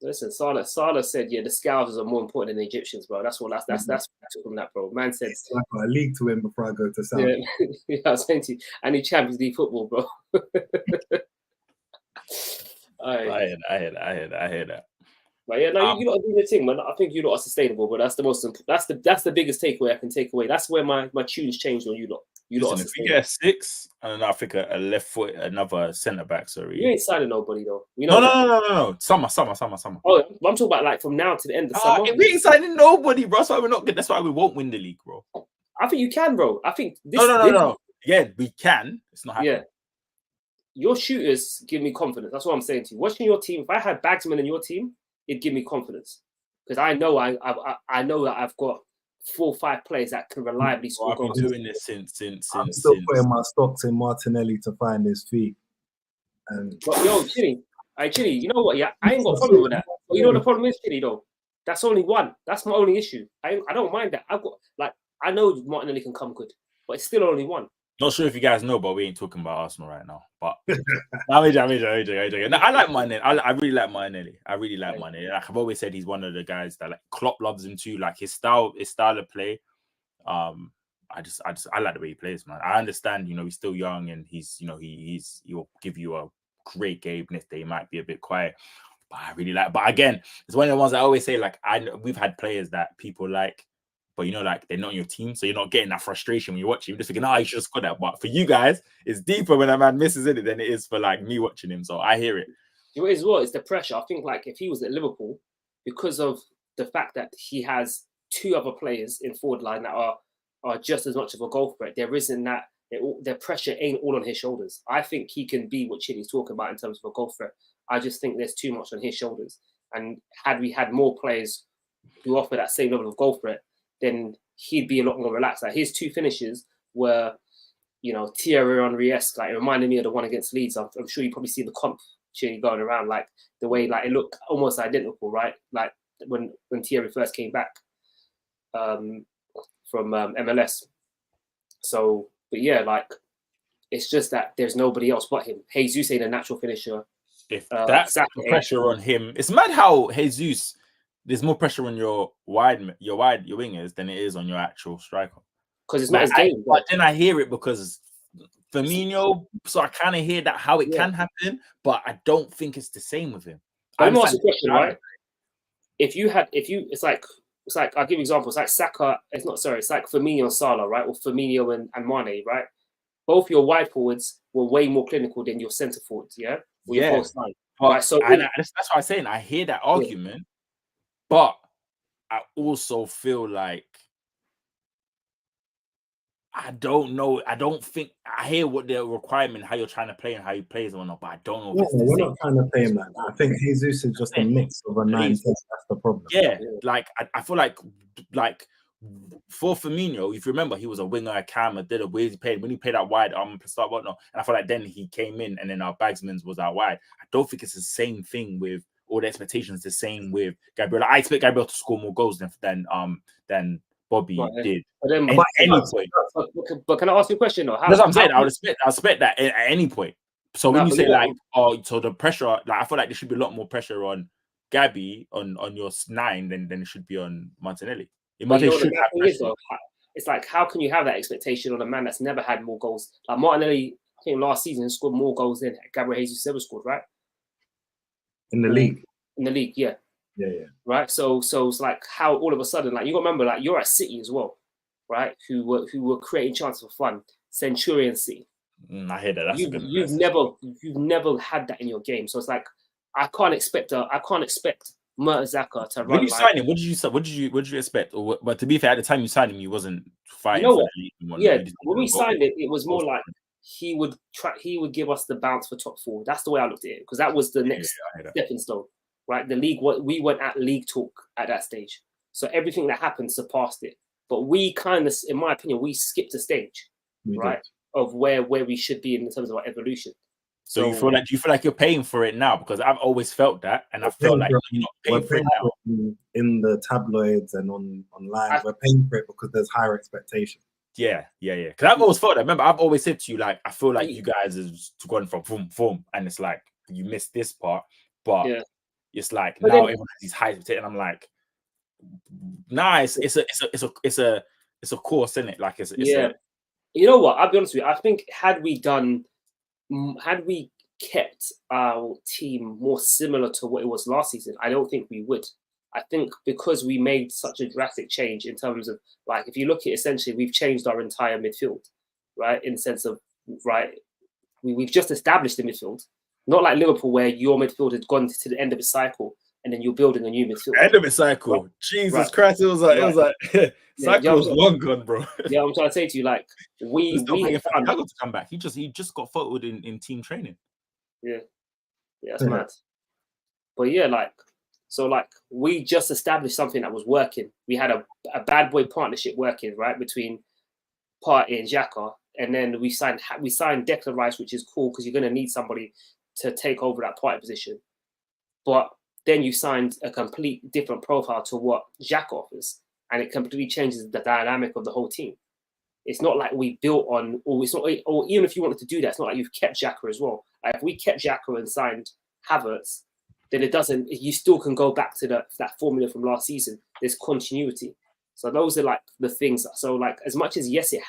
Listen, Salah said, yeah, the Scousers are more important than the Egyptians, bro. That's from that, bro. Man said, I got a league to win before I go to Saudi. Yeah, I was saying to you, I need Champions League football, bro. I hear that. But yeah, no, you lot are doing your thing, man. I think you lot are sustainable, but that's the biggest takeaway I can take away. That's where my tunes changed on you lot. Listen, if we get a 6, and I think a left foot, another centre back. Sorry, you ain't signing nobody though. No. Summer. Oh, I'm talking about like from now to the end of summer. We ain't signing nobody, bro. That's why we're not good. That's why we won't win the league, bro. I think you can, bro. I think no. Yeah, we can. It's not happening. Yeah. Your shooters give me confidence. That's what I'm saying to you. Watching your team, if I had Bagsman in your team, it'd give me confidence because I know I know that I've got 4 or 5 players that can reliably Well, score I've been goals. doing this since I'm still putting my stocks in Martinelli to find his feet. And But yo, Chitty, you know what? Yeah, I ain't got a problem with that. But you know what the problem is, Chitty, though? That's only one. That's my only issue. I don't mind that. I've got like I know Martinelli can come good, but it's still only one. Not sure if you guys know, but we ain't talking about Arsenal right now. But I'm joking. No, I like Martinelli. I really like Martinelli. I really like Martinelli. Like I've always said, he's one of the guys that like Klopp loves him too. Like his style of play. I like the way he plays, man. I understand, he's still young and he'll give you a great game. Next day he might be a bit quiet, but I really like. But again, it's one of the ones I always say. Like we've had players that people like, but like they're not on your team, so you're not getting that frustration when you watch him. You're just thinking, you should have scored that. But for you guys, it's deeper when a man misses it than it is for like me watching him. So I hear it. You know what it is? What it's the pressure. I think like if he was at Liverpool, because of the fact that he has 2 other players in forward line that are just as much of a goal threat, there isn't that. The pressure ain't all on his shoulders. I think he can be what Chitty's talking about in terms of a goal threat. I just think there's too much on his shoulders. And had we had more players who offer that same level of goal threat, then he'd be a lot more relaxed. Like his 2 finishes were, Thierry Henry-esque. Like it reminded me of the one against Leeds. I'm sure you probably see the comp Chitty going around, like the way like it looked almost identical, right? Like when Thierry first came back from MLS. So, but yeah, like it's just that there's nobody else but him. Jesus ain't a natural finisher. If that's the pressure on him, it's mad how Jesus. There's more pressure on your wingers than it is on your actual striker. Because it's not his game. But then I hear it because Firmino, so I kind of hear that how it can happen, but I don't think it's the same with him. Let me ask you a question, right? It's like I'll give you examples. Like Saka, it's like Firmino and Salah, right? Or Firmino and Mane, right? Both your wide forwards were way more clinical than your centre forwards, yeah? Or your false line. Right. So that's what I'm saying. I hear that argument, but I also feel like I don't know. I don't think I hear what the requirement, how you're trying to play and how he plays or not, but I don't know. We're not trying to play him like that. I think Jesus is just a mix of a 9. That's the problem. Yeah, like I feel like for Firmino, if you remember, he was a winger, a cam, a did a way he played when he played out wide, start whatnot. And I feel like then he came in and then our Bagsman's was out wide. I don't think it's the same thing with all the expectations. The same with Gabriel. I expect Gabriel to score more goals than Bobby did. But then, at any point. But can I ask you a question? Though? That's what I'm saying. I would expect that at any point. So when you say so the pressure, like I feel like there should be a lot more pressure on Gabby on your 9 than it should be on Martinelli. It's like, how can you have that expectation on a man that's never had more goals? Like Martinelli, I think last season scored more goals than Gabriel Jesus ever scored, right? In the league. In the league, yeah. Yeah. Right. So it's like how all of a sudden, like you got to remember, like you're at City as well, right? Who were creating chances for fun. Centurion City. I hear that. You've never had that in your game. So it's like I can't expect Mertesacker to run. When you signed him, what did you expect? But to be fair, at the time you signed him, he wasn't fighting. You know what? Yeah, when we signed it, it was more like he would give us the bounce for top 4. That's the way I looked at it, because that was the next stepping stone, right? The league, we weren't at league talk at that stage, so everything that happened surpassed it. But we kind of, in my opinion, we skipped a stage, right, of where we should be in terms of our evolution. So you feel like you're paying for it now? Because I've always felt that, and I feel like you're not paying for it now. In the tabloids and online, we're paying for it because there's higher expectations. Yeah. Because I've always felt that. Remember, I've always said to you, like, I feel like you guys have gone from boom, and it's like you missed this part, but it's like now everyone has these high expectations, and I'm like, nice. It's a course, isn't it? Like it's you know what? I'll be honest with you. I think had we kept our team more similar to what it was last season, I don't think we would. I think because we made such a drastic change in terms of, like, if you look at essentially, we've changed our entire midfield, right? In the sense of, right, we've just established the midfield. Not like Liverpool, where your midfield had gone to the end of its cycle and then you're building a new midfield. End of its cycle. Right. Jesus Christ, it was like cycle's long gone, bro. Yeah, I'm trying to say to you, like, we had to come back. He just got photoed in team training. Yeah, that's mad. But yeah, like, So like we just established something that was working. We had a bad boy partnership working, right, between Partey and Xhaka, and then we signed Declan Rice, which is cool because you're going to need somebody to take over that Partey position. But then you signed a complete different profile to what Xhaka offers, and it completely changes the dynamic of the whole team. It's not like we built on, or it's not, or even if you wanted to do that, it's not like you've kept Xhaka as well. Like if we kept Xhaka and signed Havertz, then it doesn't. You still can go back to that formula from last season. There's continuity. So those are like the things. So like as much as yes, it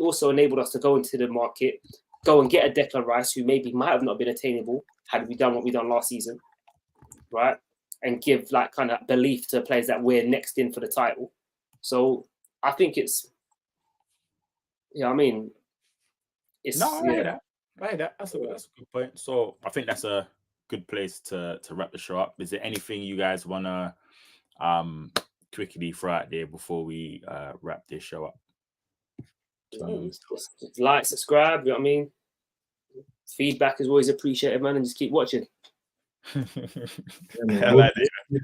also enabled us to go into the market, go and get a Declan Rice who maybe might have not been attainable had we done what we done last season, right? And give like kind of belief to players that we're next in for the title. So I think it's, I mean, it's I hate that. That's a good point. So I think that's a good place to wrap the show up. Is there anything you guys wanna quickly throw out there before we wrap this show up? Just like, subscribe, you know what I mean? Feedback is always appreciated, man, and just keep watching.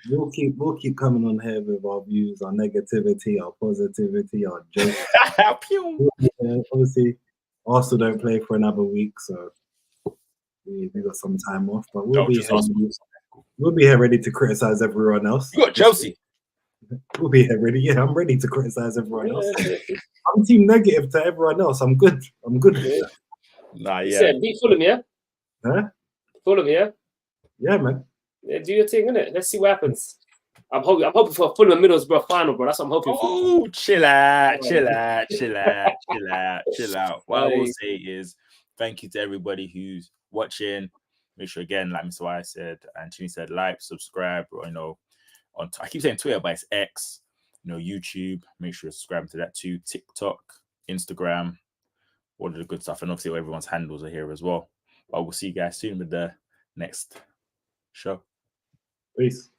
We'll keep coming on here with our views, our negativity, our positivity, our jokes. Obviously, Arsenal don't play for another week, so we got some time off. But we'll be here ready to criticize everyone else. You got Chelsea. We'll be here ready. Yeah, I'm ready to criticize everyone else. I'm team negative to everyone else. I'm good. Yeah. Nah, yeah. Said, be Fulham, yeah? Huh? Fulham, yeah? Yeah, man. Yeah, do your thing, innit? Let's see what happens. I'm hoping for a Fulham Middlesbrough final, bro. That's what I'm hoping for. Oh, chill out. What I will say is thank you to everybody who's watching. Make sure, again, like Mr. Y said, and Chini said, like, subscribe, or, I keep saying Twitter, but it's X, YouTube. Make sure you subscribe to that too. TikTok, Instagram, all of the good stuff. And obviously everyone's handles are here as well. But we'll see you guys soon with the next show. Peace.